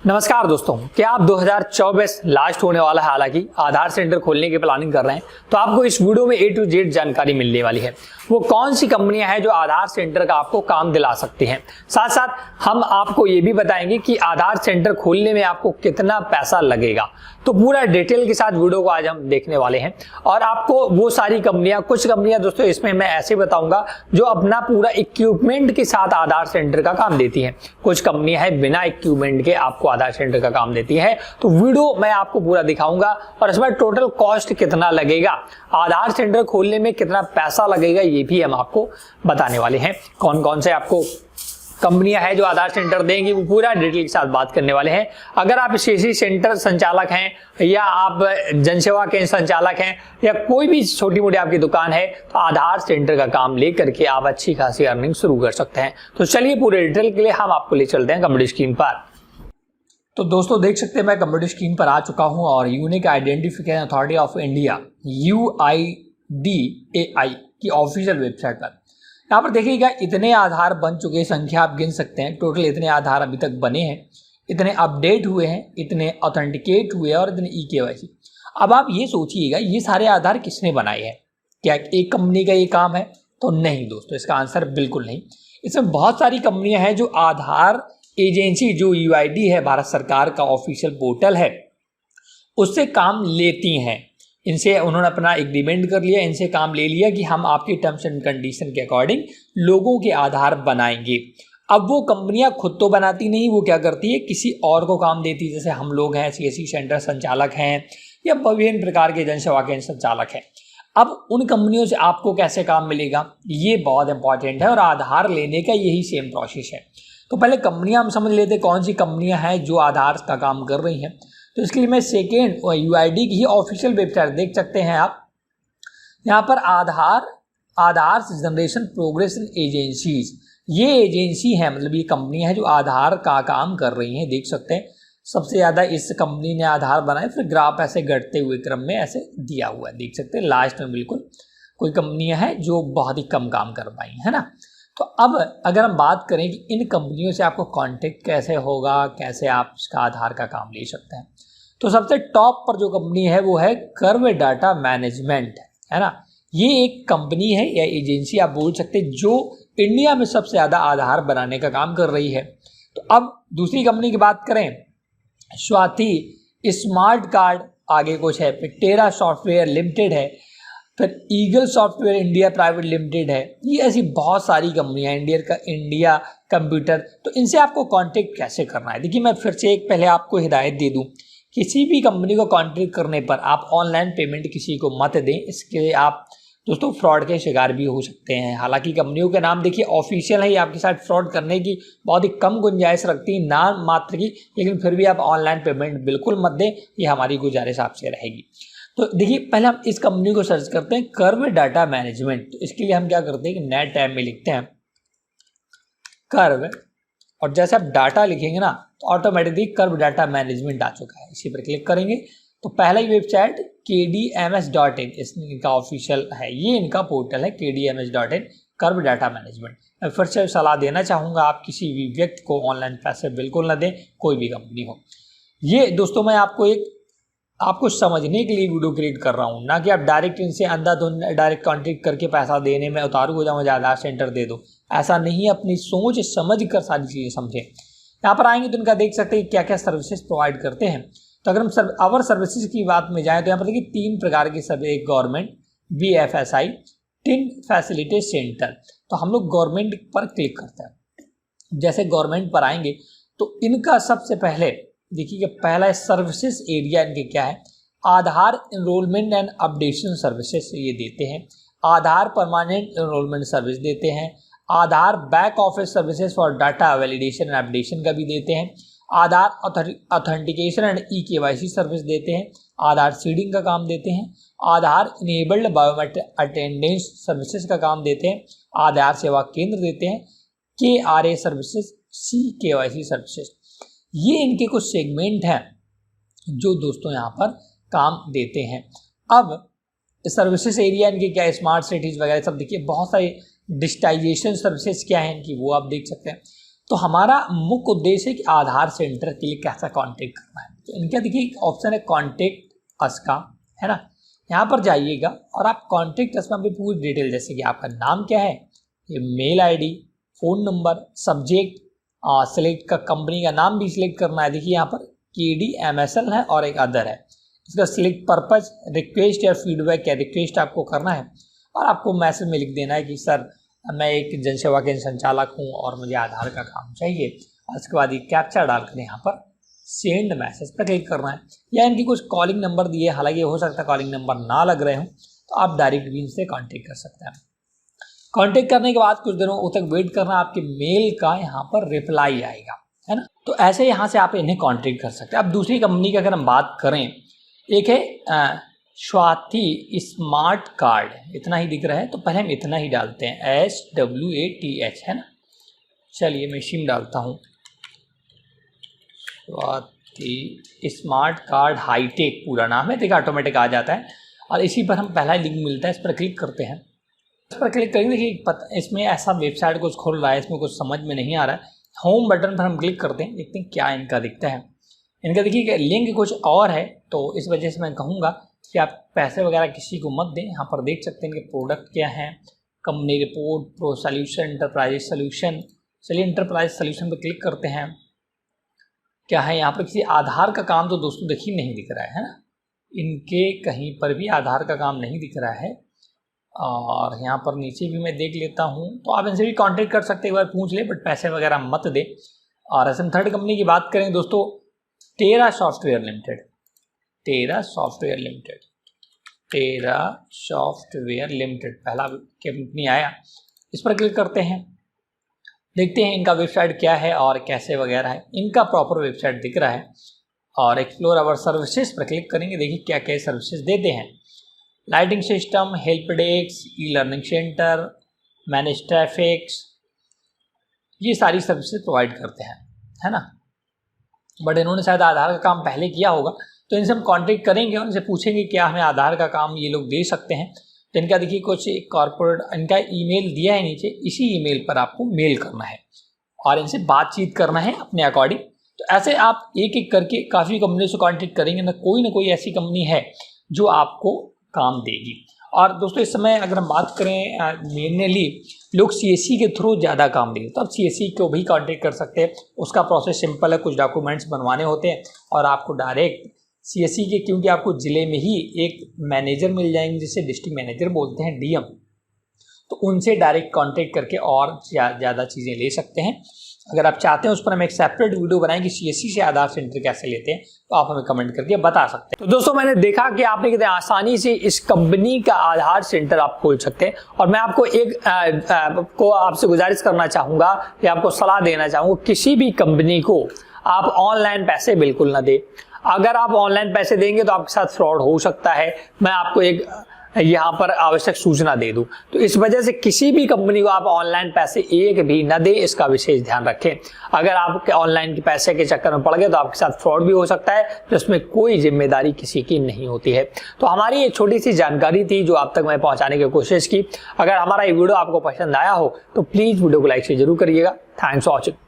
नमस्कार दोस्तों, क्या आप 2024 लास्ट होने वाला है, हालांकि आधार सेंटर खोलने की प्लानिंग कर रहे हैं तो आपको इस वीडियो में A to Z जानकारी मिलने वाली है। वो कौन सी कंपनियां हैं जो आधार सेंटर का आपको काम दिला सकती हैं। साथ साथ हम आपको ये भी बताएंगे कि आधार सेंटर खोलने में आपको कितना पैसा लगेगा। तो पूरा डिटेल के साथ वीडियो को आज हम देखने वाले हैं और आपको वो सारी कंपनियां, कुछ कंपनियां दोस्तों इसमें मैं ऐसे बताऊंगा जो अपना पूरा इक्विपमेंट के साथ आधार सेंटर का काम देती हैं। कुछ कंपनियां हैं बिना इक्विपमेंट के आपको आधार सेंटर का काम देती है। तो वीडियो मैं आपको पूरा दिखाऊंगा और इसमें टोटल कॉस्ट कितना लगेगा, आधार सेंटर खोलने में कितना पैसा लगेगा, ये भी हम आपको बताने वाले हैं। कौन कौन से आपको कंपनियां हैं जो आधार सेंटर देंगी, वो पूरा डिटेल के साथ बात करने वाले हैं। अगर आप सीएससी सेंटर संचालक हैं या आप जनसेवा केंद्र संचालक हैं या कोई भी छोटी मोटी आपकी दुकान है तो आधार सेंटर का काम लेकर के आप अच्छी खासी अर्निंग शुरू कर सकते हैं। तो चलिए पूरे डिटेल के लिए हम आपको ले चलते हैं कंप्यूटर स्क्रीन पर। तो दोस्तों देख सकते हैं मैं कंप्यूटर स्क्रीन पर आ चुका हूं और unique identification authority of India UIDAI की ऑफिशियल वेबसाइट पर यहाँ पर देखिएगा इतने आधार बन चुके हैं, संख्या आप गिन सकते हैं। टोटल इतने आधार अभी तक बने हैं, इतने अपडेट हुए हैं, इतने ऑथेंटिकेट हुए हैं और इतने eKYC। अब आप ये सोचिएगा ये सारे आधार किसने बनाए हैं? क्या एक कंपनी का ये काम है? तो नहीं दोस्तों, इसका आंसर बिल्कुल नहीं। इसमें बहुत सारी कंपनियां हैं जो आधार एजेंसी, जो UID है भारत सरकार का ऑफिशियल पोर्टल है, उससे काम लेती हैं। इनसे उन्होंने अपना एग्रीमेंट कर लिया, इनसे काम ले लिया कि हम आपकी टर्म्स एंड कंडीशन के अकॉर्डिंग लोगों के आधार बनाएंगे। अब वो कंपनियां खुद तो बनाती नहीं, वो क्या करती है किसी और को काम देती है। जैसे हम लोग हैं CSC सेंटर संचालक हैं या विभिन्न प्रकार के जनसेवा केंद्र संचालक हैं। अब उन कंपनियों से आपको कैसे काम मिलेगा, ये बहुत इंपॉर्टेंट है और आधार लेने का यही सेम प्रोसेस है। तो पहले कंपनियां हम समझ लेते कौन सी कंपनियां हैं जो आधार का काम कर रही हैं। तो इसके लिए मैं सेकेंड UID की ही ऑफिशियल वेबसाइट देख सकते हैं आप। यहाँ पर आधार जनरेशन प्रोग्रेस एजेंसीज, ये एजेंसी है, मतलब ये कंपनी है जो आधार का काम कर रही है। देख सकते हैं सबसे ज़्यादा इस कंपनी ने आधार बनाए, फिर ग्राफ ऐसे घटते हुए क्रम में ऐसे दिया हुआ है। देख सकते हैं लास्ट में बिल्कुल कोई कंपनियां हैं जो बहुत ही कम काम कर पाई है ना। तो अब अगर हम बात करें कि इन कंपनियों से आपको कांटेक्ट कैसे होगा, कैसे आप इसका आधार का काम ले सकते हैं, तो सबसे टॉप पर जो कंपनी है वो है कर्व डाटा मैनेजमेंट, है ना। ये एक कंपनी है या एजेंसी आप बोल सकते हैं जो इंडिया में सबसे ज़्यादा आधार बनाने का काम कर रही है। तो अब दूसरी कंपनी की बात करें, स्वाति स्मार्ट कार्ड, आगे कुछ है, फिर टेरा सॉफ्टवेयर लिमिटेड है, फिर eagle software India private limited है। ये ऐसी बहुत सारी कंपनियां, इंडिया कंप्यूटर। तो इनसे आपको कांटेक्ट कैसे करना है, देखिए मैं फिर से एक पहले आपको हिदायत दे दूं, किसी भी कंपनी को कांटेक्ट करने पर आप ऑनलाइन पेमेंट किसी को मत दें। इसके आप दोस्तों फ्रॉड के शिकार भी हो सकते हैं। हालांकि कंपनियों के नाम देखिए ऑफिशियल है, आपके साथ फ्रॉड करने की बहुत ही कम गुंजाइश रखती है, नाम मात्र की, लेकिन फिर भी आप ऑनलाइन पेमेंट बिल्कुल मत दें, ये हमारी गुजारिश आपसे रहेगी। तो देखिए पहले हम इस कंपनी को सर्च करते हैं, कर्व डाटा मैनेजमेंट। तो इसके लिए हम क्या करते हैं कि नए टैब में लिखते हैं कर्व, और जैसे आप डाटा लिखेंगे ना तो ऑटोमेटिकली कर्व डाटा मैनेजमेंट आ चुका है। इसी पर क्लिक करेंगे तो पहला ही वेबसाइट KDMS.in इनका ऑफिशियल है, ये इनका पोर्टल है KDMS.in कर्व डाटा मैनेजमेंट। मैं फिर से सलाह देना चाहूँगा, आप किसी भी व्यक्ति को ऑनलाइन पैसे बिल्कुल न दें, कोई भी कंपनी हो। ये दोस्तों मैं आपको समझने के लिए वीडियो क्रिएट कर रहा हूँ, ना कि आप डायरेक्ट इनसे अंधाधुंध डायरेक्ट कॉन्टेक्ट करके पैसा देने में उतारू हो जाओ, मुझे आधार सेंटर दे दो। ऐसा नहीं, अपनी सोच समझ कर सारी चीज़ें समझें। यहाँ पर आएंगे तो इनका देख सकते हैं क्या क्या सर्विसेज प्रोवाइड करते हैं। तो अगर हम अवर सर्विसेज की बात में जाएँ तो यहाँ पर देखिए 3 प्रकार की service, government, BFSI, tin facility centre. तो हम लोग गवर्नमेंट पर क्लिक करते हैं। जैसे गवर्नमेंट पर आएंगे तो इनका सबसे पहले देखिए कि पहला सर्विसेज एरिया इनके क्या है, Aadhaar enrolment and updation services ये देते हैं, आधार परमानेंट एनरोलमेंट सर्विस देते हैं, Aadhaar back office services for data validation and updation का भी देते हैं, Aadhaar authentication and eKYC service देते हैं, आधार सीडिंग का काम देते हैं, Aadhaar enabled biometric attendance services का काम देते हैं, आधार सेवा केंद्र देते हैं, KRA सर्विसेज, CKYC सर्विसेज। ये इनके कुछ सेगमेंट हैं जो दोस्तों यहाँ पर काम देते हैं। अब सर्विसेज एरिया इनके क्या है, स्मार्ट सिटीज़ वगैरह सब देखिए, बहुत सारी डिजिटाइजेशन सर्विसेज क्या है इनकी वो आप देख सकते हैं। तो हमारा मुख्य उद्देश्य है कि आधार सेंटर के लिए कैसा कांटेक्ट करना है। तो इनका देखिए एक ऑप्शन है कांटेक्ट अस का, है ना। यहाँ पर जाइएगा और आप कांटेक्ट अस में अपनी पूरी डिटेल, जैसे कि आपका नाम क्या है, ये mail ID, phone number, subject, select का कंपनी का नाम भी सिलेक्ट करना है। देखिए यहाँ पर KDMSL है और एक अदर है। इसका सिलेक्ट पर्पज, रिक्वेस्ट या फीडबैक या रिक्वेस्ट आपको करना है और आपको मैसेज में लिख देना है कि सर मैं एक जनसेवा केंद्र संचालक हूँ और मुझे आधार का काम चाहिए, और उसके बाद ये कैप्चा डालकर यहाँ पर सेंड मैसेज पर क्लिक करना है। या इनकी कुछ कॉलिंग नंबर दिए, हालांकि हो सकता है कॉलिंग नंबर ना लग रहे हों, तो आप डायरेक्ट भी इनसे कांटेक्ट कर सकते हैं। कांटेक्ट करने के बाद कुछ दिनों तक वेट करना, आपके मेल का यहाँ पर रिप्लाई आएगा, है ना। तो ऐसे यहाँ से आप इन्हें कांटेक्ट कर सकते हैं। अब दूसरी कंपनी की अगर हम बात करें, एक है स्वाति स्मार्ट कार्ड, इतना ही दिख रहा है, तो पहले हम इतना ही डालते हैं SWATH, है ना। चलिए मैं इसी में डालता हूँ स्वाति स्मार्ट कार्ड हाईटेक, पूरा नाम है, देखिए ऑटोमेटिक आ जाता है। और इसी पर हम पहला लिंक मिलता है, इस पर क्लिक करते हैं। इस पर क्लिक करेंगे, देखिए इसमें ऐसा वेबसाइट कुछ खुल रहा है, इसमें कुछ समझ में नहीं आ रहा है। होम बटन पर हम क्लिक करते हैं, देखते हैं क्या इनका दिखता है। इनका देखिए लिंक कुछ और है, तो इस वजह से मैं कहूँगा कि आप पैसे वगैरह किसी को मत दें। यहाँ पर देख सकते हैं इनके प्रोडक्ट क्या हैं, company report, pro solution, enterprise solution. चलिए इंटरप्राइज सोल्यूशन पर क्लिक करते हैं। क्या है यहाँ पर, किसी आधार का काम तो दोस्तों देखिए नहीं दिख रहा है ना, इनके कहीं पर भी आधार का काम नहीं दिख रहा है। और यहाँ पर नीचे भी मैं देख लेता हूँ, तो आप इनसे भी कांटेक्ट कर सकते हैं, एक बार पूछ ले, बट पैसे वगैरह मत दे। और ऐसे थर्ड कंपनी की बात करें दोस्तों, टेरा सॉफ्टवेयर लिमिटेड, टेरा सॉफ्टवेयर लिमिटेड पहला कंपनी आया, इस पर क्लिक करते हैं। देखते हैं इनका वेबसाइट क्या है और कैसे वगैरह है। इनका प्रॉपर वेबसाइट दिख रहा है और एक्सप्लोर अवर सर्विसेज पर क्लिक करेंगे, देखिए क्या क्या सर्विसेज देते हैं। Lighting system, help desk, e learning centre, manage traffics, ये सारी सर्विसेज प्रोवाइड करते हैं, है ना। बट इन्होंने शायद आधार का काम पहले किया होगा, तो इनसे हम कांटेक्ट करेंगे और इनसे पूछेंगे क्या हमें आधार का काम ये लोग दे सकते हैं। तो इनका देखिए कुछ कॉर्पोरेट, इनका ईमेल दिया है नीचे, इसी ईमेल पर आपको मेल करना है और इनसे बातचीत करना है अपने अकॉर्डिंग। तो ऐसे आप एक एक करके काफ़ी कंपनी से कांटेक्ट करेंगे ना कोई ऐसी कंपनी है जो आपको काम देगी। और दोस्तों इस समय अगर हम बात करें, मेनली लोग CSC के थ्रू ज़्यादा काम देंगे, तो आप CSC को भी कांटेक्ट कर सकते हैं। उसका प्रोसेस सिंपल है, कुछ डॉक्यूमेंट्स बनवाने होते हैं और आपको डायरेक्ट CSC के, क्योंकि आपको ज़िले में ही एक मैनेजर मिल जाएंगे जिसे डिस्ट्रिक्ट मैनेजर बोलते हैं, DM, तो उनसे डायरेक्ट कांटेक्ट करके और ज़्यादा चीज़ें ले सकते हैं। अगर आप चाहते हैं उस पर हम एक सेपरेट वीडियो बनाएं कि CSC से आधार सेंटर कैसे लेते हैं, तो आप हमें कमेंट करके बता सकते हैं। तो दोस्तों मैंने देखा कि आपने कितने आसानी से इस कंपनी का आधार सेंटर आप खोल सकते हैं, और मैं आपको आपसे गुजारिश करना चाहूँगा कि आपको सलाह देना चाहूँगा, किसी भी कंपनी को आप ऑनलाइन पैसे बिल्कुल ना दें। अगर आप ऑनलाइन पैसे देंगे तो आपके साथ फ्रॉड हो सकता है। मैं आपको एक यहाँ पर आवश्यक सूचना दे दूं, तो इस वजह से किसी भी कंपनी को आप ऑनलाइन पैसे एक भी न दें, इसका विशेष ध्यान रखें। अगर आप ऑनलाइन के पैसे के चक्कर में पड़ गए तो आपके साथ फ्रॉड भी हो सकता है, तो इसमें कोई जिम्मेदारी किसी की नहीं होती है। तो हमारी एक छोटी सी जानकारी थी जो आप तक मैं पहुंचाने की कोशिश की। अगर हमारा ये वीडियो आपको पसंद आया हो तो प्लीज वीडियो को लाइक से जरूर करिएगा। Thanks for watching.